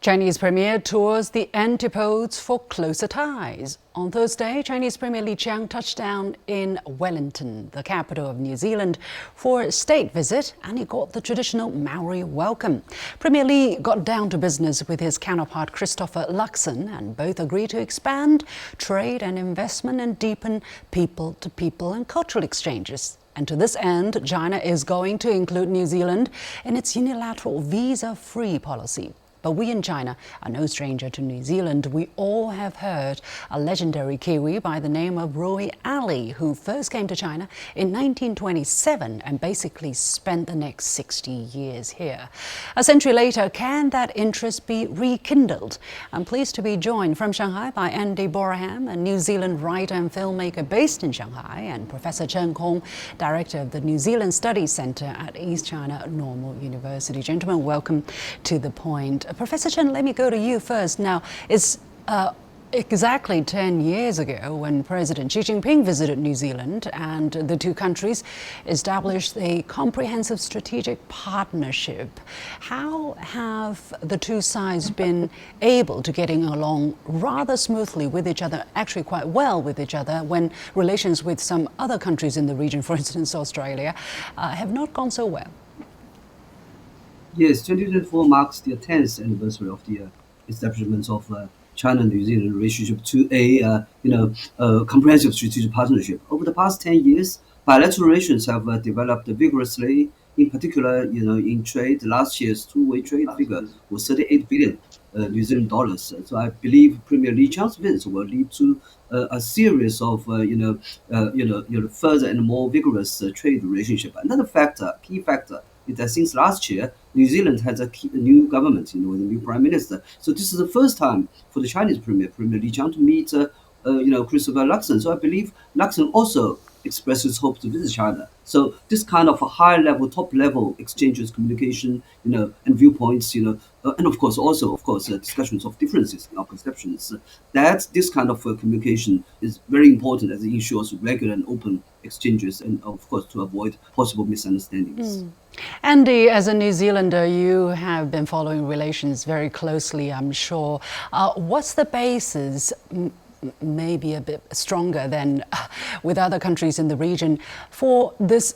Chinese Premier tours the Antipodes for closer ties. On Thursday, Chinese Premier Li Qiang touched down in Wellington, the capital of New Zealand, for a state visit, and he got the traditional Maori welcome. Premier Li got down to business with his counterpart Christopher Luxon, and both agreed to expand trade and investment and deepen people-to-people and cultural exchanges. And to this end, China is going to include New Zealand in its unilateral visa-free policy. But we in China are no stranger to New Zealand. We all have heard a legendary Kiwi by the name of Rewi Alley, who first came to China in 1927 and basically spent the next 60 years here. A century later, can that interest be rekindled? I'm pleased to be joined from Shanghai by Andy Boreham, a New Zealand writer and filmmaker based in Shanghai, and Professor Chen, director of the New Zealand Studies Centre at East China Normal University. Gentlemen, welcome to The Point. Professor Chen, let me go to you first. Now, it's exactly 10 years ago when President Xi Jinping visited New Zealand, and the two countries established a comprehensive strategic partnership. How have the two sides been able to getting along rather smoothly with each other, actually quite well with each other, when relations with some other countries in the region, for instance Australia, have not gone so well? Yes, 2024 marks the 10th anniversary of the establishment of China-New Zealand relationship to a comprehensive strategic partnership. Over the past 10 years, bilateral relations have developed vigorously. In particular, in trade, last year's two-way trade figure was 38 billion New Zealand dollars. So I believe Premier Li Qiang's visit will lead to a series of further and more vigorous trade relationship. Another key factor, is that since last year, New Zealand has a new government, with a new prime minister. So this is the first time for the Chinese Premier Li Qiang, to meet, Christopher Luxon. So I believe Luxon also expresses hope to visit China. So this kind of a high-level, top-level exchanges, communication, and viewpoints, and of course, discussions of differences in our perceptions. That this kind of communication is very important, as it ensures regular and open exchanges, and of course to avoid possible misunderstandings. Andy, as a New Zealander, you have been following relations very closely, I'm sure. What's the basis, maybe a bit stronger than with other countries in the region, for this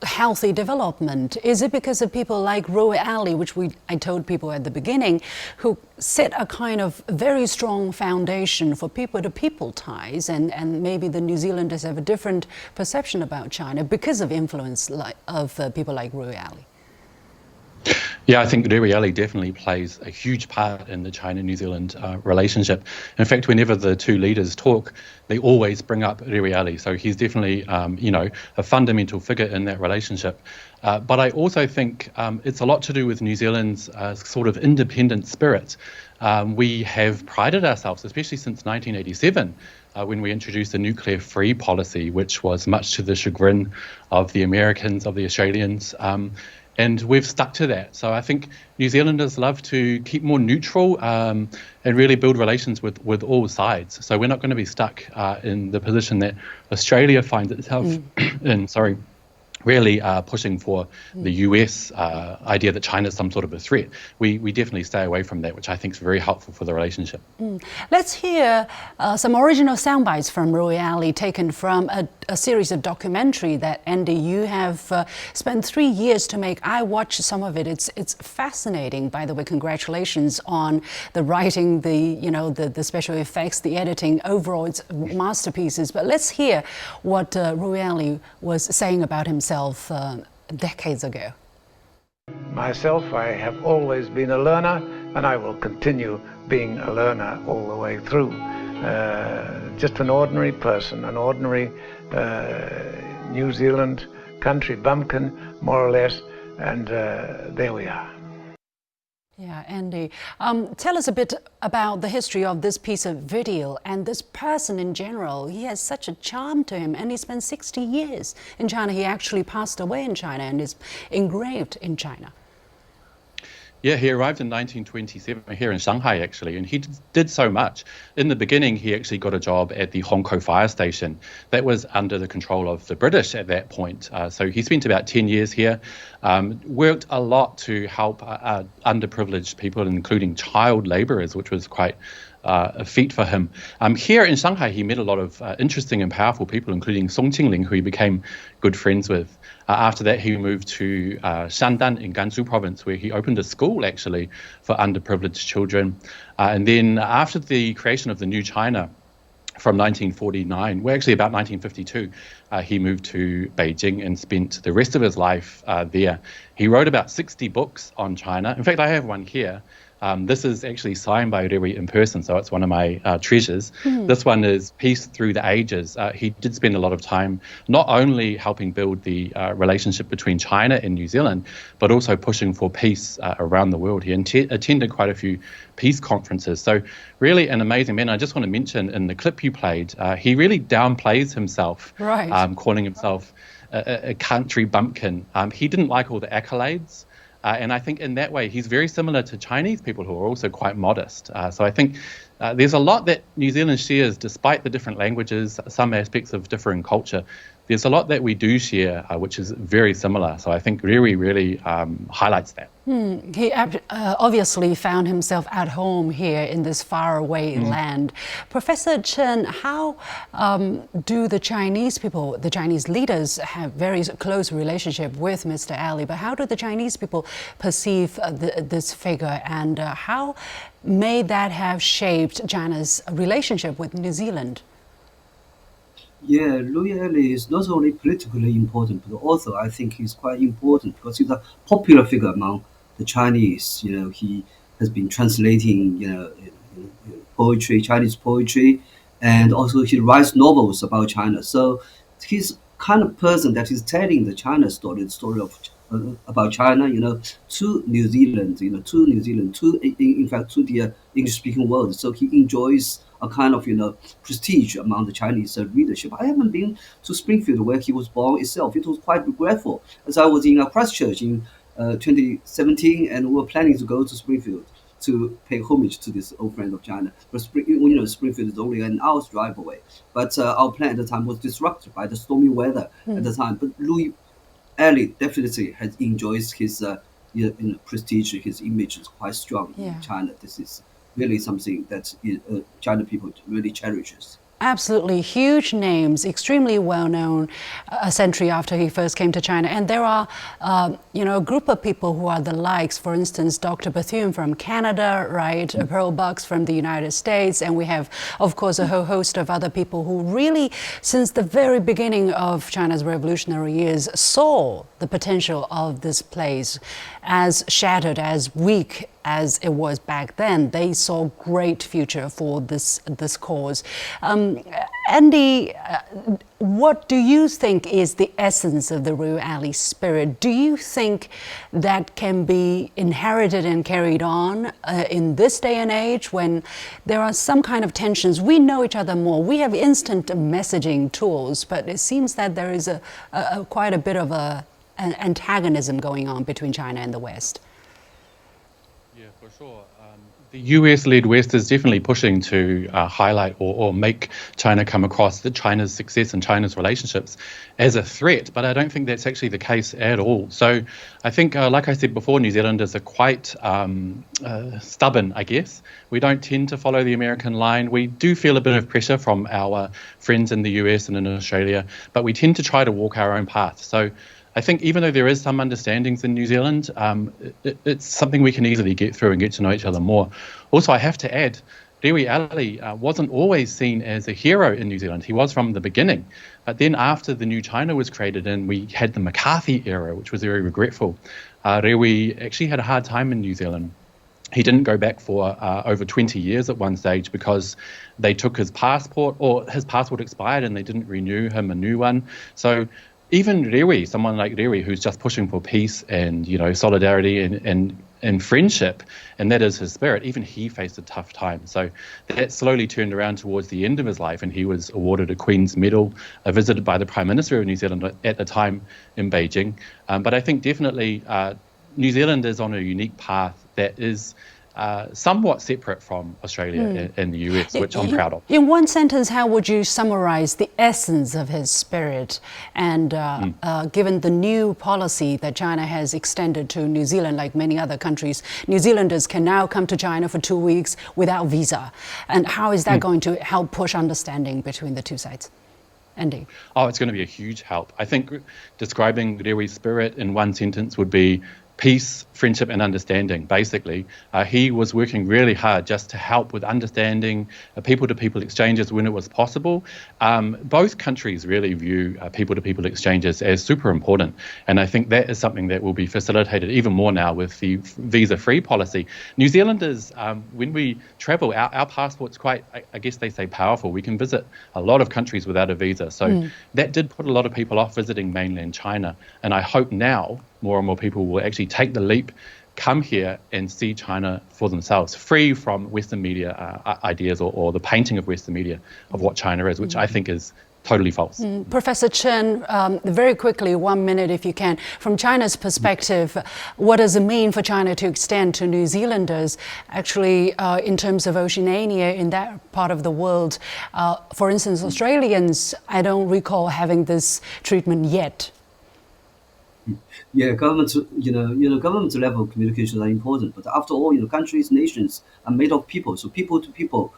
healthy development? Is it because of people like Rewi Alley, which I told people at the beginning, who set a kind of very strong foundation for people-to-people ties, and maybe the New Zealanders have a different perception about China because of influence of people like Rewi Alley? Yeah, I think Rewi Alley definitely plays a huge part in the China-New Zealand relationship. In fact, whenever the two leaders talk, they always bring up Rewi Alley. So he's definitely, a fundamental figure in that relationship. But I also think it's a lot to do with New Zealand's sort of independent spirit. We have prided ourselves, especially since 1987, when we introduced the nuclear-free policy, which was much to the chagrin of the Americans, of the Australians. And we've stuck to that. So I think New Zealanders love to keep more neutral and really build relations with all sides. So we're not going to be stuck in the position that Australia finds itself in, really pushing for the US idea that China is some sort of a threat. We definitely stay away from that, which I think is very helpful for the relationship. Let's hear some original sound bites from Rewi Alley, taken from a series of documentary that, Andy, you have spent 3 years to make. I watched some of it. It's fascinating. By the way, congratulations on the writing, the special effects, the editing. Overall, it's masterpieces. But let's hear what Rewi Alley was saying about himself decades ago. Myself, I have always been a learner, and I will continue being a learner all the way through. Just an ordinary person, an ordinary New Zealand country bumpkin, more or less, and there we are. Yeah, Andy, tell us a bit about the history of this piece of video and this person in general. He has such a charm to him, and he spent 60 years in China. He actually passed away in China and is engraved in China. Yeah, he arrived in 1927 here in Shanghai, actually, and he did so much. In the beginning, he actually got a job at the Hongkou Fire Station. That was under the control of the British at that point. So he spent about 10 years here, worked a lot to help underprivileged people, including child laborers, which was quite a feat for him. Here in Shanghai, he met a lot of interesting and powerful people, including Song Qingling, who he became good friends with. After that, he moved to Shandan in Gansu province, where he opened a school, actually, for underprivileged children. And then after the creation of the New China from 1949, well, actually about 1952, he moved to Beijing and spent the rest of his life there. He wrote about 60 books on China. In fact, I have one here. This is actually signed by Rewi in person, so it's one of my treasures. This one is Peace Through the Ages. He did spend a lot of time not only helping build the relationship between China and New Zealand, but also pushing for peace around the world. He attended quite a few peace conferences. So really an amazing man. I just want to mention in the clip you played, he really downplays himself, right. Calling himself a country bumpkin. He didn't like all the accolades. And I think in that way, he's very similar to Chinese people who are also quite modest. So I think there's a lot that New Zealand shares, despite the different languages, some aspects of differing culture. There's a lot that we do share, which is very similar. So I think Rewi really highlights that. He obviously found himself at home here in this faraway land. Professor Chen, how do the Chinese people, the Chinese leaders, have very close relationship with Mr. Alley, but how do the Chinese people perceive this figure, and how may that have shaped China's relationship with New Zealand? Yeah, Rewi Alley is not only politically important, but also I think he's quite important because he's a popular figure among the Chinese. He has been translating, poetry, Chinese poetry, and also he writes novels about China. So he's kind of person that is telling the China story, the story of about China, to New Zealand, in fact, to the English-speaking world. So he enjoys a kind of, prestige among the Chinese readership. I haven't been to Springfield where he was born itself. It was quite regretful, as I was in a Christchurch in 2017, and we were planning to go to Springfield to pay homage to this old friend of China. But Springfield is only an hour's drive away. But our plan at the time was disrupted by the stormy weather at the time. But Rewi Alley definitely has enjoys his prestige. His image is quite strong in China. This is really something that China people really cherishes. Absolutely, huge names, extremely well known a century after he first came to China. And there are, a group of people who are the likes. For instance, Dr. Bethune from Canada, right? Pearl Bucks from the United States. And we have, of course, a whole host of other people who really, since the very beginning of China's revolutionary years, saw the potential of this place. As shattered, as weak as it was back then, they saw great future for this cause. Andy, what do you think is the essence of the Rewi Alley spirit? Do you think that can be inherited and carried on in this day and age when there are some kind of tensions? We know each other more. We have instant messaging tools, but it seems that there is quite a bit of an antagonism going on between China and the West. Yeah, for sure. The US-led West is definitely pushing to highlight or make China come across that China's success and China's relationships as a threat, but I don't think that's actually the case at all. So I think, like I said before, New Zealanders are quite stubborn, I guess. We don't tend to follow the American line. We do feel a bit of pressure from our friends in the US and in Australia, but we tend to try to walk our own path. So I think even though there is some understandings in New Zealand, it's something we can easily get through and get to know each other more. Also, I have to add, Rewi Alley wasn't always seen as a hero in New Zealand. He was from the beginning. But then after the new China was created and we had the McCarthy era, which was very regretful, Rewi actually had a hard time in New Zealand. He didn't go back for over 20 years at one stage because they took his passport, or his passport expired and they didn't renew him a new one. So even Rewi, someone like Rewi, who's just pushing for peace and solidarity and friendship, and that is his spirit, even he faced a tough time. So that slowly turned around towards the end of his life, and he was awarded a Queen's Medal, visited by the Prime Minister of New Zealand at the time in Beijing. But I think definitely New Zealand is on a unique path that is somewhat separate from Australia and the US, which I'm proud of. In one sentence, how would you summarize the essence of his spirit? And given the new policy that China has extended to New Zealand, like many other countries, New Zealanders can now come to China for 2 weeks without visa. And how is that going to help push understanding between the two sides? Andy? Oh, it's going to be a huge help. I think describing Rewi's spirit in one sentence would be peace, friendship and understanding, basically. He was working really hard just to help with understanding people-to-people exchanges when it was possible. Both countries really view people-to-people exchanges as super important, and I think that is something that will be facilitated even more now with the visa-free policy. New Zealanders, when we travel, our passport's quite, I guess they say, powerful. We can visit a lot of countries without a visa, so that did put a lot of people off visiting mainland China, and I hope now more and more people will actually take the leap, come here and see China for themselves, free from Western media ideas or the painting of Western media of what China is, which I think is totally false. Professor Chen, very quickly, 1 minute if you can. From China's perspective, what does it mean for China to extend to New Zealanders, actually, in terms of Oceania in that part of the world? For instance, Australians, I don't recall having this treatment yet. Yeah, government level communications are important. But after all, countries, nations are made of people. So people to people,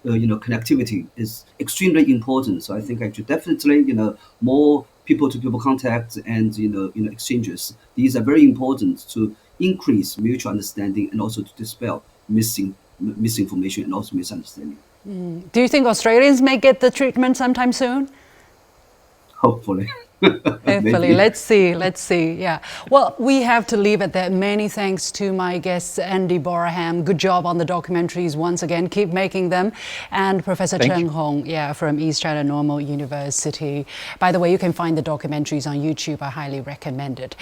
connectivity is extremely important. So I think actually definitely, more people to people contact and exchanges. These are very important to increase mutual understanding and also to dispel misinformation and also misunderstanding. Do you think Australians may get the treatment sometime soon? Hopefully. Hopefully, let's see. Yeah. Well, we have to leave it there. Many thanks to my guests, Andy Boreham. Good job on the documentaries once again. Keep making them. And Professor Chen Hong, from East China Normal University. By the way, you can find the documentaries on YouTube. I highly recommend it.